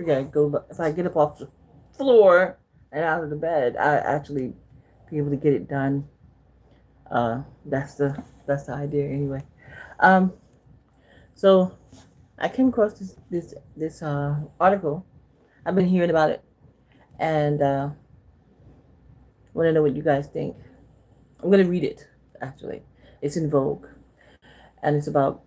if I get up off the floor and out of the bed, I actually be able to get it done. That's the idea anyway. Um, so I came across this article. I've been hearing about it, and want to know what you guys think. I'm gonna read it. Actually, it's in Vogue, and it's about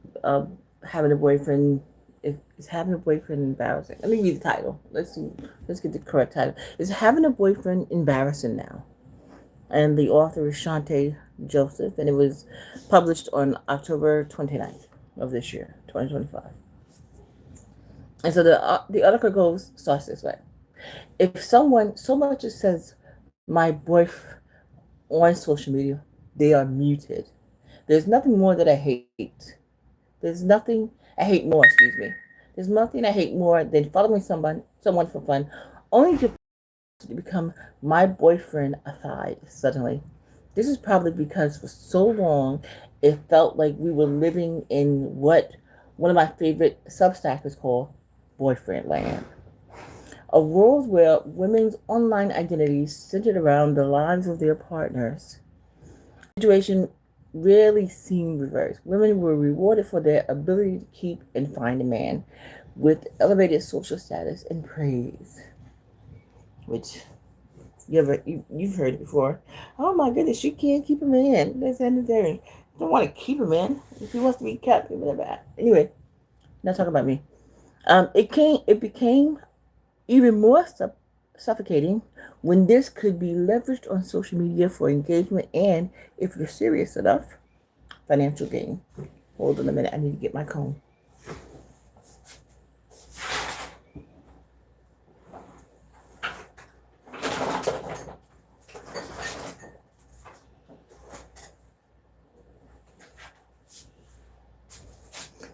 having a boyfriend. If is having a boyfriend embarrassing? Let me read the title. Let's see. Let's get the correct title. Is having a boyfriend embarrassing now? And the author is Shante Joseph, and it was published on October 29th of this year, 2025. And so the article starts this way: if someone so much as says my boyfriend on social media, they are muted. There's nothing more that I hate. There's nothing I hate more, excuse me. There's nothing I hate more than following someone for fun, only to become my boyfriend aside suddenly. This is probably because for so long it felt like we were living in what one of my favorite substackers call boyfriend land. A world where women's online identities centered around the lives of their partners. The situation rarely seemed reversed. Women were rewarded for their ability to keep and find a man with elevated social status and praise. Which you've heard it before. Oh my goodness, she can't keep a man. That's anything. Don't want to keep a man. If he wants to be kept, whatever. Anyway, not talking about me. It became even more suffocating when this could be leveraged on social media for engagement and, if you're serious enough, financial gain. Hold on a minute, I need to get my comb.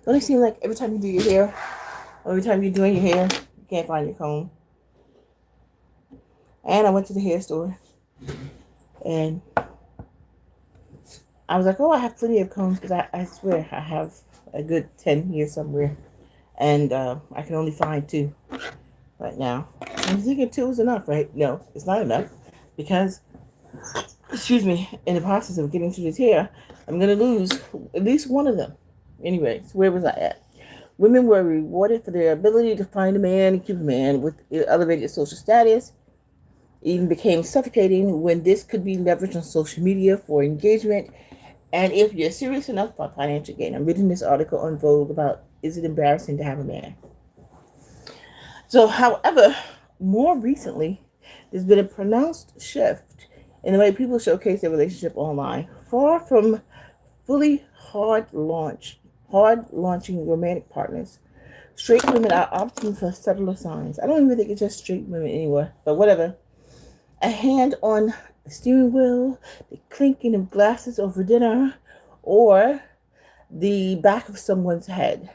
Don't it seem like every time you do your hair, every time you're doing your hair, you can't find your comb? And I went to the hair store, and I was like, oh, I have plenty of combs, because I swear I have a good 10 here somewhere. And I can only find 2 right now. I'm thinking 2 is enough, right? No, it's not enough, because, excuse me, in the process of getting to this hair, I'm going to lose at least one of them. Anyway, so where was I at? Women were rewarded for their ability to find a man and keep a man with elevated social status. It even became suffocating when this could be leveraged on social media for engagement. And if you're serious enough about financial gain, I'm reading this article on Vogue about, is it embarrassing to have a man? So, however, more recently, there's been a pronounced shift in the way people showcase their relationship online. Far from fully hard launching romantic partners, straight women are opting for subtler signs. I don't even think it's just straight women anymore, but whatever. A hand on the steering wheel, the clinking of glasses over dinner, or the back of someone's head.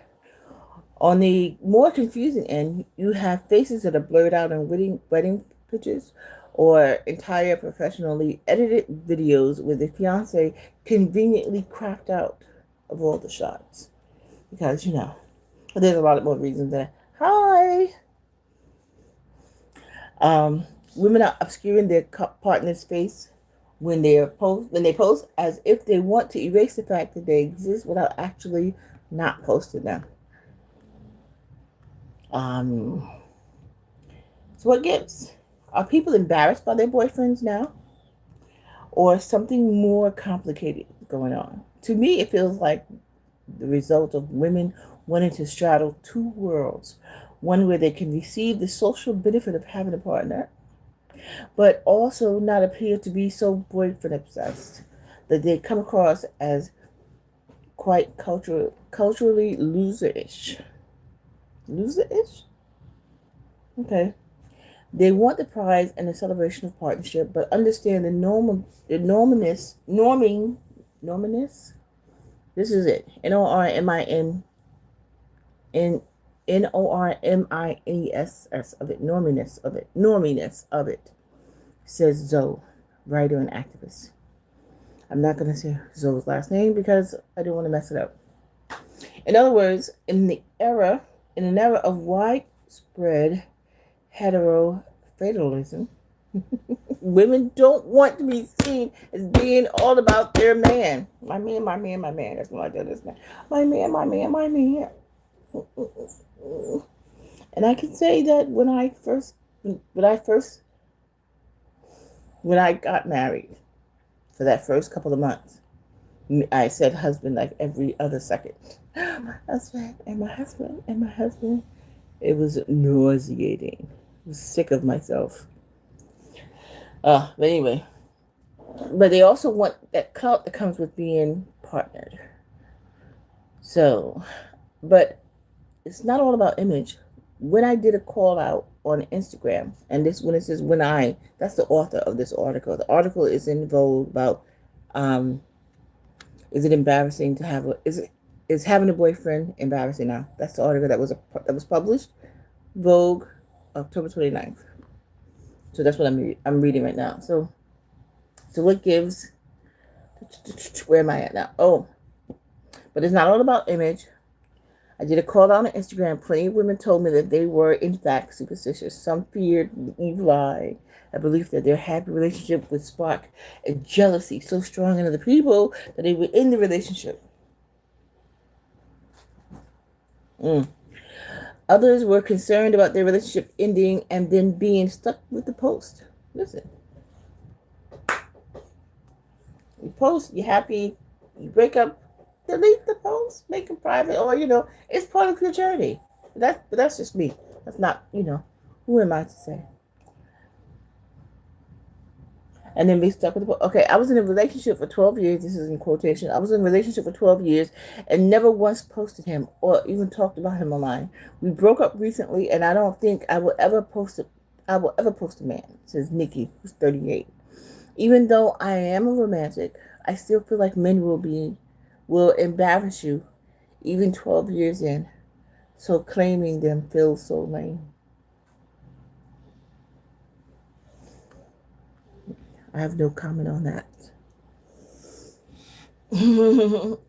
On the more confusing end, you have faces that are blurred out in wedding pictures, or entire professionally edited videos with the fiance conveniently cropped out of all the shots. Because, there's a lot of more reasons than, hi. Women are obscuring their partner's face when they post, as if they want to erase the fact that they exist without actually not posting them. So what gives? Are people embarrassed by their boyfriends now? Or something more complicated going on? To me, it feels like the result of women wanting to straddle 2 worlds. One where they can receive the social benefit of having a partner, but also not appear to be so boyfriend obsessed that they come across as quite culturally loser-ish. Loser-ish? Okay. They want the prize and the celebration of partnership, but understand the norminess. This is it. Norminess of it. Norminess of it. Says Zoe, writer and activist. I'm not going to say Zoe's last name because I don't want to mess it up. In other words, in an era of widespread hetero fatalism. Women don't want to be seen as being all about their man. My man, my man, my man. That's what I do this man. My man, my man, my man. And I can say that when I got married, for that first couple of months, I said husband like every other second. My husband and my husband and my husband. It was nauseating. I was sick of myself. But anyway, but they also want that clout that comes with being partnered. So, but it's not all about image. When I did a call out on Instagram, and this when it says that's the author of this article. The article is in Vogue about is it embarrassing to have is having a boyfriend embarrassing now? That's the article that was published, Vogue, October 29th. So that's what I'm reading right now. So what gives? Where am I at now? Oh, but it's not all about image. I did a call out on Instagram. Plenty of women told me that they were, in fact, superstitious. Some feared the evil eye, a belief that their happy relationship would spark a jealousy so strong in other people that they were in the relationship. Others were concerned about their relationship ending and then being stuck with the post. Listen. You post, you're happy, you break up, delete the post, make it private, or it's part of your journey. But that's just me. That's not, who am I to say? And then be stuck with the post. Okay, I was in a relationship for 12 years. This is in quotation. I was in a relationship for 12 years and never once posted him or even talked about him online. We broke up recently, and I don't think I will ever post a man, says Nikki, who's 38. Even though I am a romantic, I still feel like men will embarrass you even 12 years in. So claiming them feels so lame. I have no comment on that. Hello,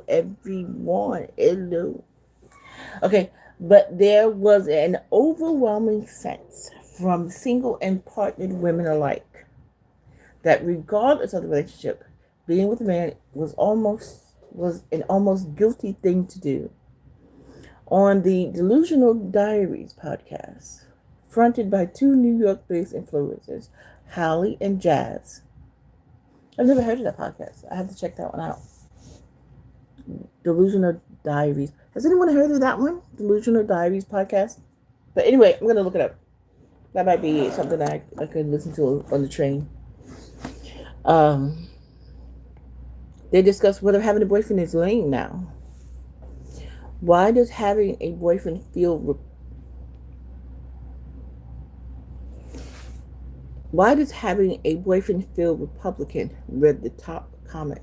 everyone. Hello. Okay, but there was an overwhelming sense from single and partnered women alike that regardless of the relationship, being with a man was an almost guilty thing to do. On the Delusional Diaries podcast, fronted by two New York-based influencers, Holly and Jazz. I've never heard of that podcast. I have to check that one out. Delusional Diaries. Has anyone heard of that one? Delusional Diaries podcast? But anyway, I'm going to look it up. That might be something that I could listen to on the train. They discuss whether having a boyfriend is lame now. Why does having a boyfriend feel Republican? Read the top comment.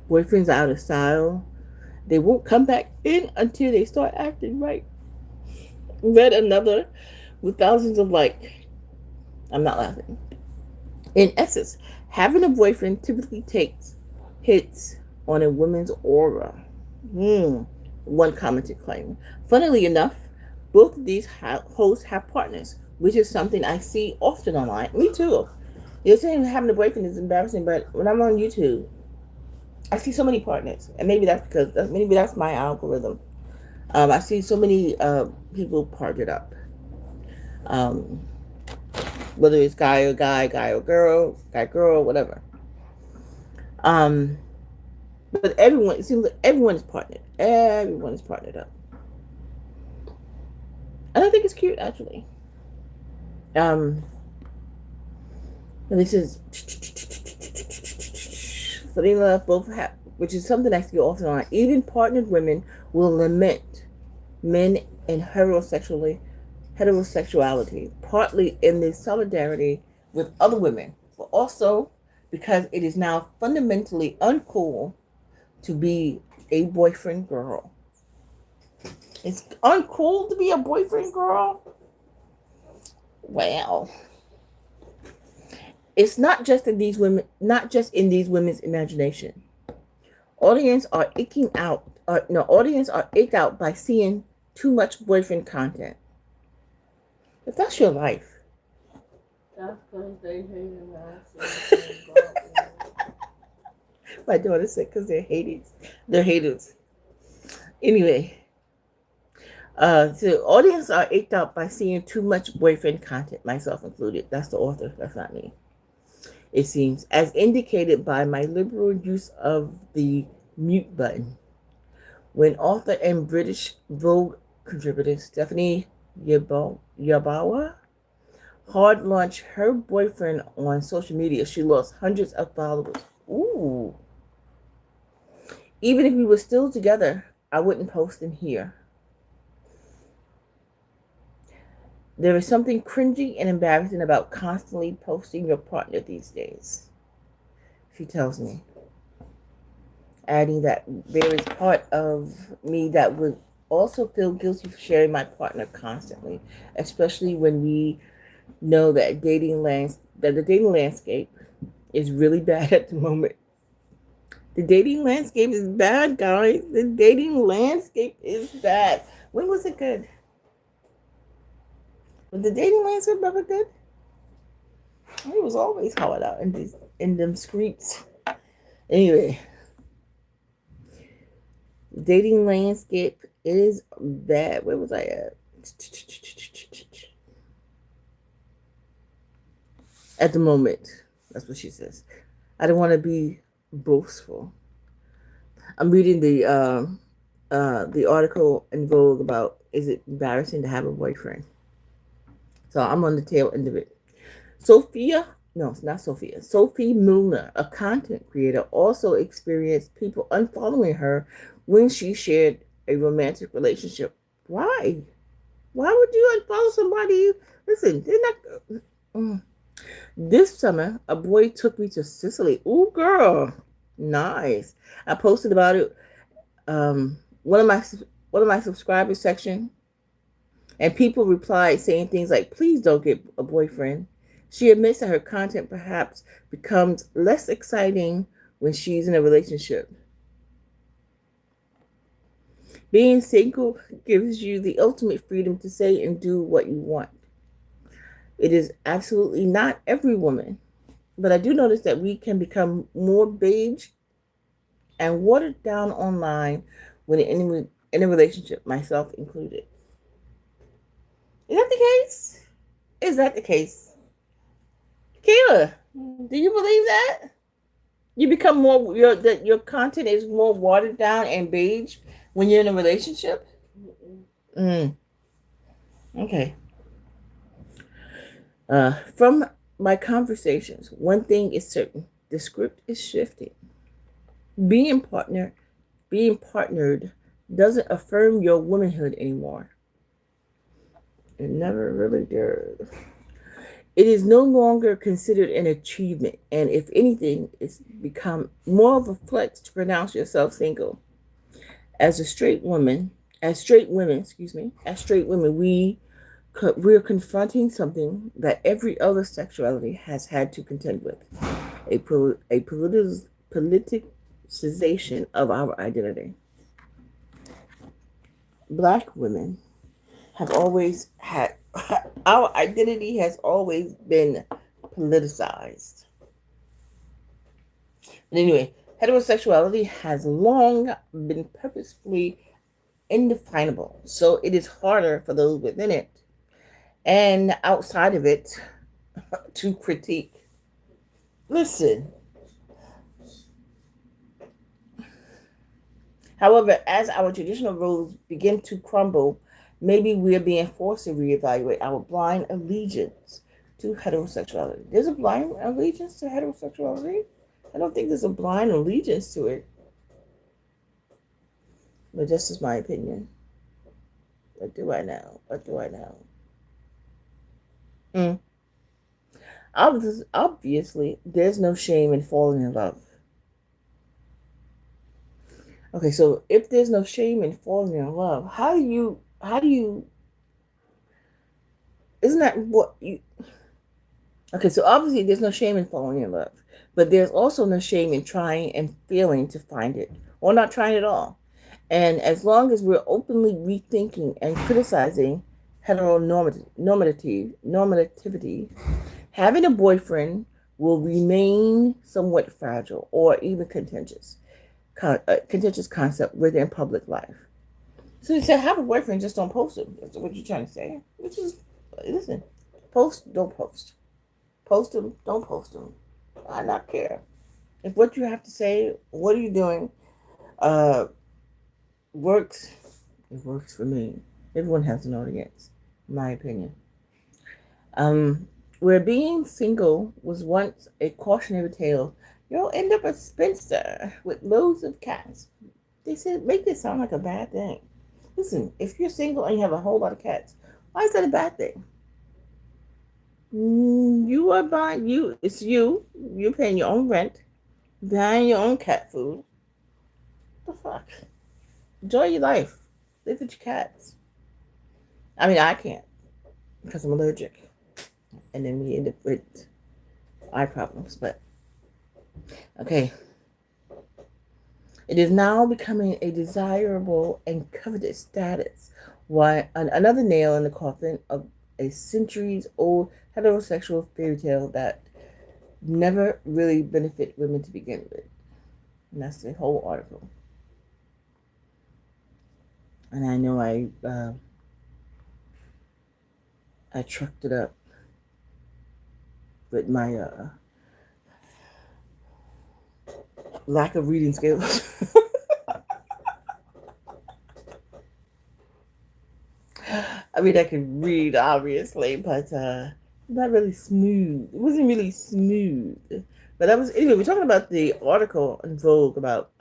Boyfriends are out of style. They won't come back in until they start acting right. Read another with thousands of likes. I'm not laughing. In essence, having a boyfriend typically takes hits on a woman's aura. One commented claim. Funnily enough, both of these hosts have partners, which is something I see often online. Me too. You're saying having a boyfriend is embarrassing, but when I'm on YouTube, I see so many partners, and maybe that's my algorithm. I see so many people partnered up. Whether it's guy or girl, whatever. But it seems like everyone is partnered. Everyone is partnered up. And I think it's cute, actually. And this is both have, which is something I see often on. Even partnered women will lament men in heterosexuality, partly in their solidarity with other women, but also because it is now fundamentally uncool to be a boyfriend girl. It's uncool to be a boyfriend girl? Well, it's not just in these women's imagination. Audience are eking out audience are icked out by seeing too much boyfriend content. If that's your life, That's because they hating us. my daughter said, because they're haters. They're haters. Anyway, so audience are icked out by seeing too much boyfriend content, myself included. That's the author. That's not me. It seems, as indicated by my liberal use of the mute button. When author and British Vogue contributor Stephanie Yabawa hard launched her boyfriend on social media, she lost hundreds of followers. Ooh. Even if we were still together, I wouldn't post him here. There is something cringy and embarrassing about constantly posting your partner these days, she tells me, adding that there is part of me that would also feel guilty for sharing my partner constantly, especially when we know that the dating landscape is really bad at the moment. The dating landscape is bad, guys. The dating landscape is bad. When was it good? Was the dating landscape ever good? It was always hard out in them streets. Anyway, the dating landscape is bad. Where was I at? At the moment. That's what she says. I don't want to be boastful. I'm reading the article in Vogue about, is it embarrassing to have a boyfriend? So I'm on the tail end of it. It's not Sophia. Sophie Milner, a content creator, also experienced people unfollowing her when she shared a romantic relationship. Why? Why would you unfollow somebody? Listen, they're not. This summer, a boy took me to Sicily. Ooh, girl, nice. I posted about it. One of my subscribers section, and people replied saying things like, "Please don't get a boyfriend." She admits that her content perhaps becomes less exciting when she's in a relationship. Being single gives you the ultimate freedom to say and do what you want. It is absolutely not every woman, but I do notice that we can become more beige and watered down online when in a relationship, myself included. Is that the case? Is that the case? Kayla, do you believe that? You become that your content is more watered down and beige when you're in a relationship? Mm. Okay. From my conversations, one thing is certain: the script is shifting. Being partnered doesn't affirm your womanhood anymore. It never really did. It is no longer considered an achievement, and if anything, it's become more of a flex to pronounce yourself single. As a straight woman, as straight women, we're confronting something that every other sexuality has had to contend with: a politicization of our identity. Black women have always had our identity has always been politicized. But anyway, heterosexuality has long been purposefully indefinable, so it is harder for those within it and outside of it to critique. Listen, however, as our traditional rules begin to crumble, maybe we're being forced to reevaluate our blind allegiance to heterosexuality. There's a blind allegiance to heterosexuality? I don't think there's a blind allegiance to it. But this is my opinion. What do I know? What do I know? Obviously, there's no shame in falling in love. Okay, so if there's no shame in falling in love, how do you isn't that what you okay, so obviously there's no shame in falling in love, but there's also no shame in trying and failing to find it, or not trying at all. And as long as we're openly rethinking and criticizing heteronormativity, having a boyfriend will remain somewhat fragile or even contentious concept within public life. So you say have a boyfriend, just don't post him. That's what you're trying to say. Which is, listen, post, don't post. Post him, don't post him. I not care. If what you have to say, what are you doing, uh, works, it works for me. Everyone has an audience, in my opinion. Um, where being single was once a cautionary tale, you'll end up a spinster with loads of cats. They said make it sound like a bad thing. Listen, if you're single and you have a whole lot of cats, why is that a bad thing? You are buying you. It's you. You're paying your own rent, buying your own cat food. What the fuck? Enjoy your life. Live with your cats. I mean, I can't because I'm allergic, and then we end up with eye problems. But okay, it is now becoming a desirable and coveted status. Why another nail in the coffin of a centuries-old heterosexual fairy tale that never really benefit women to begin with. And that's the whole article. And I know I trucked it up with my lack of reading skills. I mean, I can read obviously, but not really smooth. It wasn't really smooth. But that was anyway. We're talking about the article in Vogue about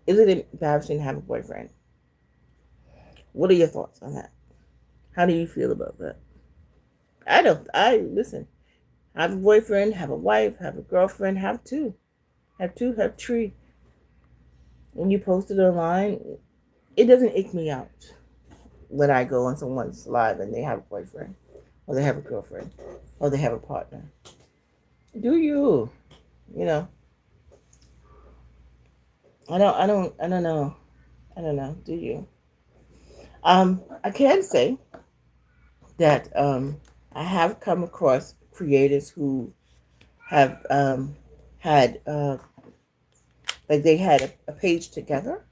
is it embarrassing to have a boyfriend? What are your thoughts on that? How do you feel about that? I don't. I listen. Have a boyfriend, have a wife, have a girlfriend, have two, have three. When you post it online, it doesn't ick me out when I go on someone's live and they have a boyfriend, or they have a girlfriend, or they have a partner. Do you? You know. I don't know. I don't know. Do you? I can say that I have come across creators who have had like they had a page together,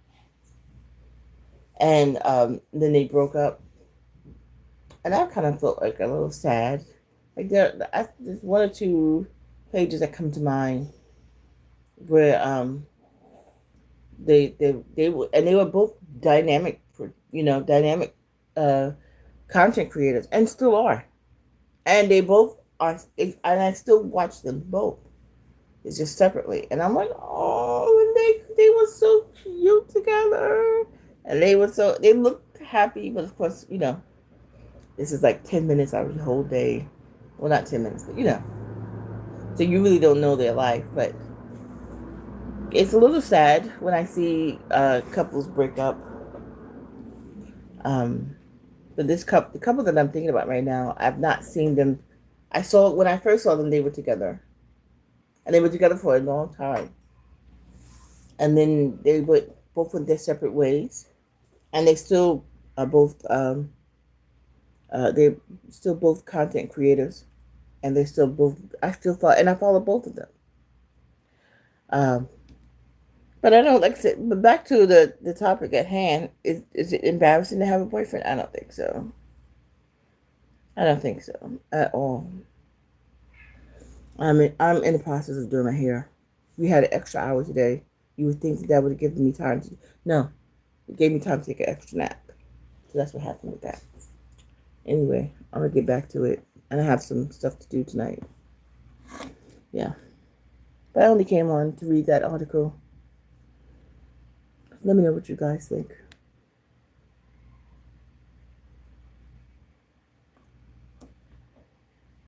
and then they broke up, and I kind of felt like a little sad. Like there's one or two pages that come to mind where they were, and they were both dynamic, dynamic uh content creators, and still are, and they both are, and I still watch them both. It's just separately, and I'm like, oh, and they were so cute together, and they looked happy, but of course, this is like 10 minutes out of the whole day. Well, not 10 minutes, but so you really don't know their life. But it's a little sad when I see couples break up. But the couple that I'm thinking about right now, I've not seen them. When I first saw them, they were together, and they were together for a long time, and then both went their separate ways, and they still are both they're still both content creators, and they're still both. I follow both of them. Um, but I don't like I said. But back to the topic at hand: is it embarrassing to have a boyfriend? I don't think so. I don't think so at all. I'm in the process of doing my hair. We had an extra hour today. You would think that would have given me time to. No, it gave me time to take an extra nap. So that's what happened with that. Anyway, I'm gonna get back to it, and I have some stuff to do tonight. Yeah, but I only came on to read that article. Let me know what you guys think.